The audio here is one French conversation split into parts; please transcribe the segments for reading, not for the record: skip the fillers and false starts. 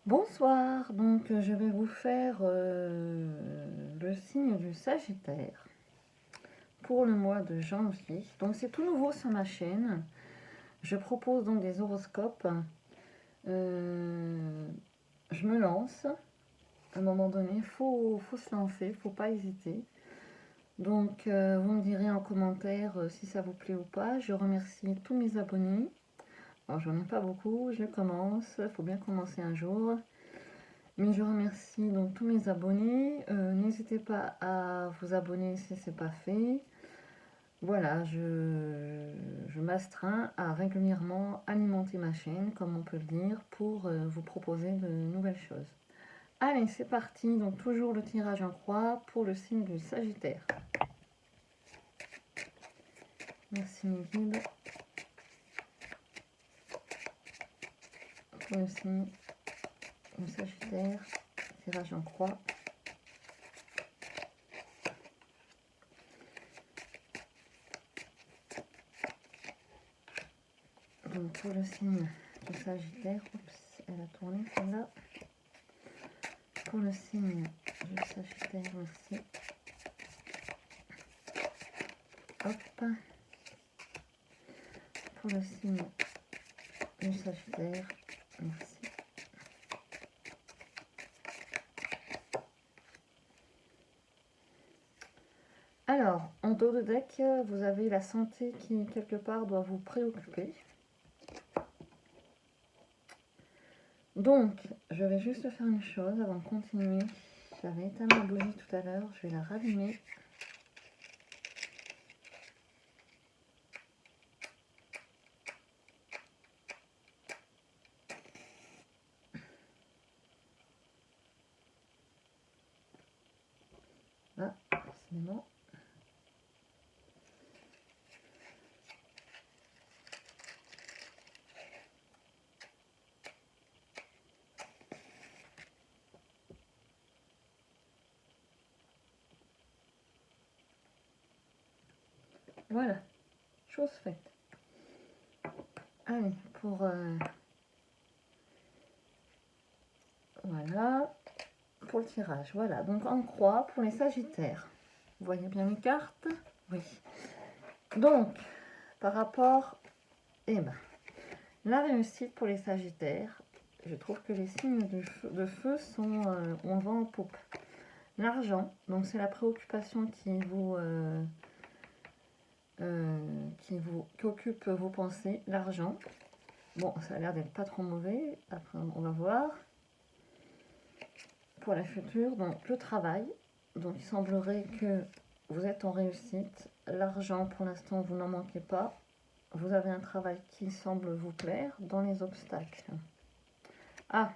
Bonsoir, donc je vais vous faire le signe du Sagittaire pour le mois de janvier. Donc c'est tout nouveau sur ma chaîne. Je propose donc des horoscopes. Je me lance. À un moment donné, faut se lancer, faut pas hésiter. Donc vous me direz en commentaire si ça vous plaît ou pas. Je remercie tous mes abonnés. Alors j'en ai pas beaucoup, je commence, il faut bien commencer un jour. Mais je remercie donc tous mes abonnés. N'hésitez pas à vous abonner si ce n'est pas fait. Voilà, je m'astreins à régulièrement alimenter ma chaîne, comme on peut le dire, pour vous proposer de nouvelles choses. Allez, c'est parti. Donc toujours le tirage en croix pour le signe du Sagittaire. Merci mes guides. Pour le signe du Sagittaire, tirage en croix. Donc pour le signe du Sagittaire, oups, elle a tourné celle-là. Pour le signe du Sagittaire, merci. Hop. Pour le signe du Sagittaire, merci. Alors, en dos de deck, vous avez la santé qui, quelque part, doit vous préoccuper. Donc, je vais juste faire une chose avant de continuer. J'avais éteint ma bougie tout à l'heure, je vais la rallumer. Ah, décidément. Voilà, chose faite. Allez, pour... voilà, pour le tirage. Voilà, donc en croix pour les Sagittaires. Vous voyez bien les cartes? Oui. Donc, par rapport... Eh ben, la réussite pour les Sagittaires, je trouve que les signes de feu sont on vend en poupe. L'argent, donc c'est la préoccupation qui occupe vos pensées, l'argent. Bon, ça a l'air d'être pas trop mauvais, après on va voir. Pour la future, donc le travail, donc il semblerait que vous êtes en réussite. L'argent, pour l'instant, vous n'en manquez pas. Vous avez un travail qui semble vous plaire dans les obstacles. Ah,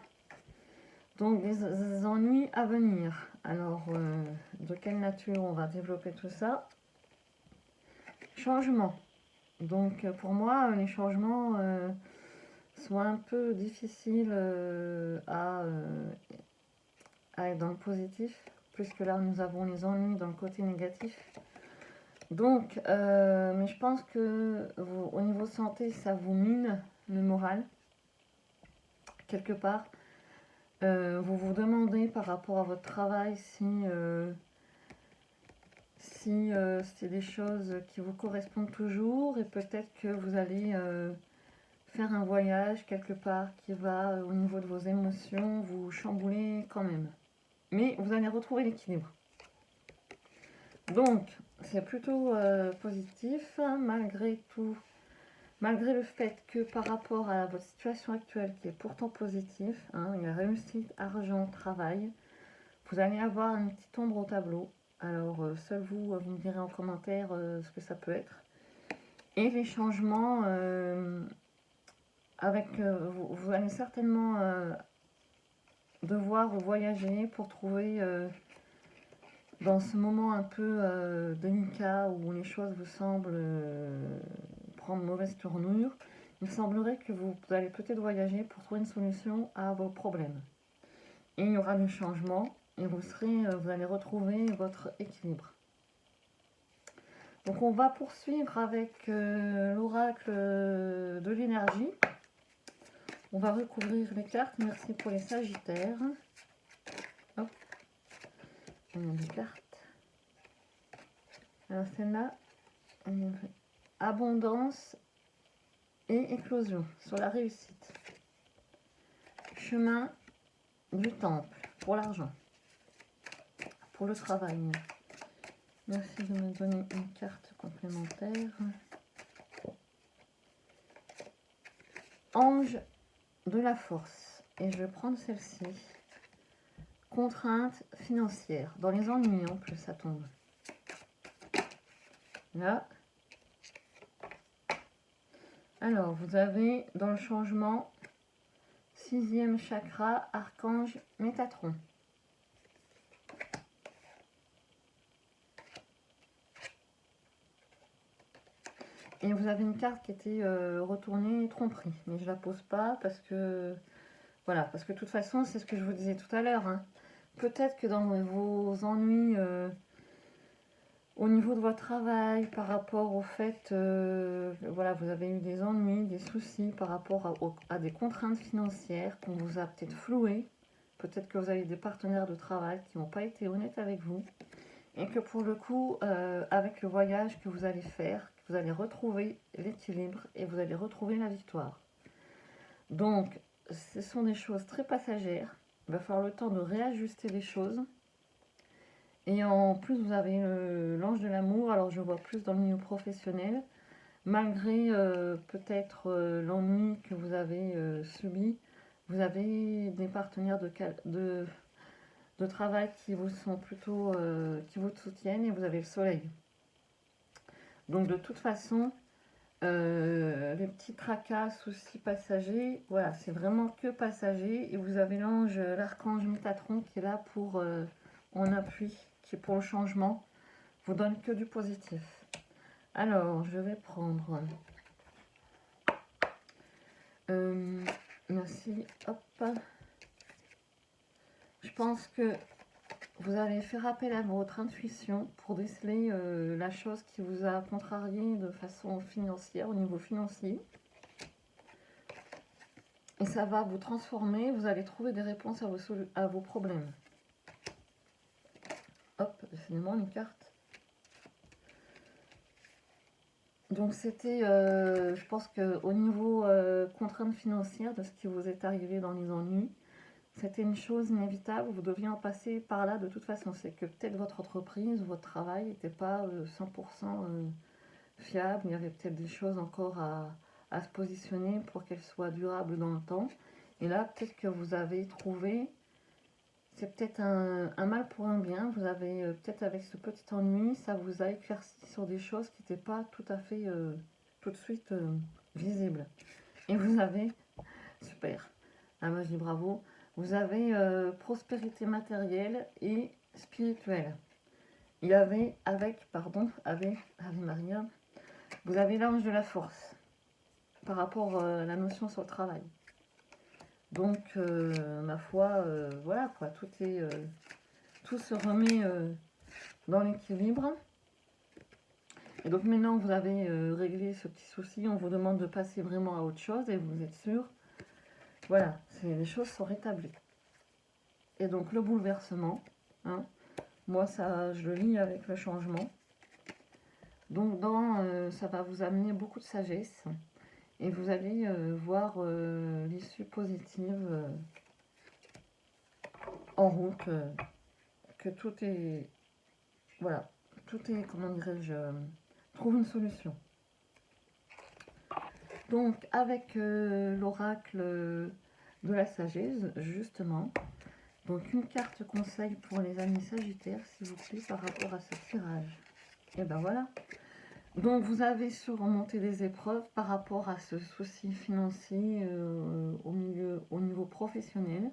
donc des ennuis à venir. Alors, de quelle nature on va développer tout ça? Changement. Donc, pour moi, les changements sont un peu difficiles à être dans le positif, puisque là, nous avons les ennuis dans le côté négatif. Donc, mais je pense que au niveau santé, ça vous mine le moral, quelque part. Vous vous demandez par rapport à votre travail si c'est des choses qui vous correspondent toujours, et peut-être que vous allez faire un voyage quelque part qui va, au niveau de vos émotions, vous chambouler quand même. Mais vous allez retrouver l'équilibre. Donc, c'est plutôt positif, hein, malgré tout. Malgré le fait que par rapport à votre situation actuelle, qui est pourtant positive, hein, il y a réussite, argent, travail, vous allez avoir une petite ombre au tableau. Alors, seul vous, vous me direz en commentaire ce que ça peut être. Et les changements, vous allez certainement devoir voyager pour trouver, dans ce moment un peu délicat où les choses vous semblent prendre mauvaise tournure, il semblerait que vous allez peut-être voyager pour trouver une solution à vos problèmes. Et il y aura du changement et vous allez retrouver votre équilibre. Donc on va poursuivre avec l'oracle de l'énergie On va recouvrir les cartes. Merci pour les Sagittaires. Hop. On a des cartes. Alors celle-là, abondance et éclosion sur la réussite. Chemin du temple pour l'argent, pour le travail. Merci de me donner une carte complémentaire. Ange de la force. Et je vais prendre celle-ci. Contrainte financière. Dans les ennuis en plus, ça tombe. Là. Alors, vous avez dans le changement 6e chakra, archange Métatron. Et vous avez une carte qui était retournée tromperie. Mais je la pose pas parce que... Voilà, parce que de toute façon, c'est ce que je vous disais tout à l'heure. Hein. Peut-être que dans vos ennuis, au niveau de votre travail, par rapport au fait, voilà, vous avez eu des ennuis, des soucis par rapport à des contraintes financières qu'on vous a peut-être flouées. Peut-être que vous avez des partenaires de travail qui n'ont pas été honnêtes avec vous. Et que pour le coup, avec le voyage que vous allez faire, vous allez retrouver l'équilibre et vous allez retrouver la victoire. Donc, ce sont des choses très passagères. Il va falloir le temps de réajuster les choses. Et en plus, vous avez l'ange de l'amour. Alors, je vois plus dans le milieu professionnel. Malgré peut-être l'ennui que vous avez subi, vous avez des partenaires de travail qui vous sont plutôt, qui vous soutiennent et vous avez le soleil. Donc de toute façon, les petits tracas, soucis passagers, voilà, c'est vraiment que passager. Et vous avez l'ange, l'archange Métatron qui est là pour en appui, qui est pour le changement, vous donne que du positif. Alors, je vais prendre... merci, hop. Je pense que vous allez faire appel à votre intuition pour déceler la chose qui vous a contrarié de façon financière, au niveau financier. Et ça va vous transformer, vous allez trouver des réponses à vos problèmes. Hop, décidément une carte. Donc c'était, je pense qu'au niveau contrainte financière de ce qui vous est arrivé dans les ennuis, c'était une chose inévitable, vous deviez en passer par là de toute façon. C'est que peut-être votre entreprise, votre travail n'était pas 100% fiable, il y avait peut-être des choses encore à se positionner pour qu'elles soient durables dans le temps. Et là, peut-être que vous avez trouvé, c'est peut-être un mal pour un bien, vous avez peut-être avec ce petit ennui, ça vous a éclairci sur des choses qui n'étaient pas tout à fait tout de suite visibles. Et vous avez, super, ah moi je dis bravo, vous avez prospérité matérielle et spirituelle. Il y avait, avec Maria, vous avez l'ange de la force par rapport à la notion sur le travail. Donc, ma foi, voilà quoi, tout se remet dans l'équilibre. Et donc maintenant que vous avez réglé ce petit souci, on vous demande de passer vraiment à autre chose et vous êtes sûr. Voilà, les choses sont rétablies. Et donc le bouleversement, hein, moi ça je le lis avec le changement. Donc ça va vous amener beaucoup de sagesse et vous allez voir l'issue positive en route, que tout est, voilà, tout est, comment dirais-je, trouve une solution. Donc avec l'oracle de la sagesse, justement, donc une carte conseil pour les amis sagittaires, s'il vous plaît, par rapport à ce tirage. Et ben voilà. Donc vous avez surmonté des épreuves par rapport à ce souci financier au niveau professionnel,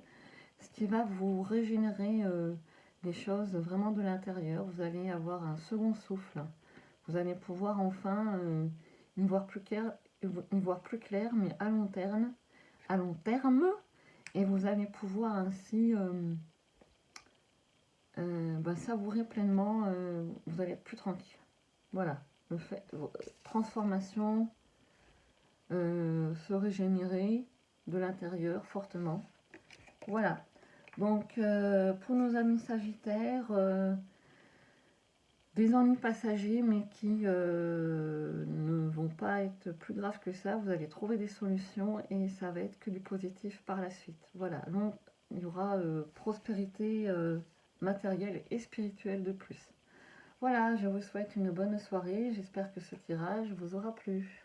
ce qui va vous régénérer les choses vraiment de l'intérieur. Vous allez avoir un second souffle. Vous allez pouvoir enfin y voir plus clair, mais à long terme, et vous allez pouvoir ainsi savourer pleinement, vous allez être plus tranquille. Voilà, le fait, transformation, se régénérer, de l'intérieur fortement. Voilà. Donc, pour nos amis Sagittaires, des ennuis passagers, mais qui ne vont pas être plus graves que ça. Vous allez trouver des solutions et ça va être que du positif par la suite. Voilà, donc il y aura prospérité matérielle et spirituelle de plus. Voilà, je vous souhaite une bonne soirée. J'espère que ce tirage vous aura plu.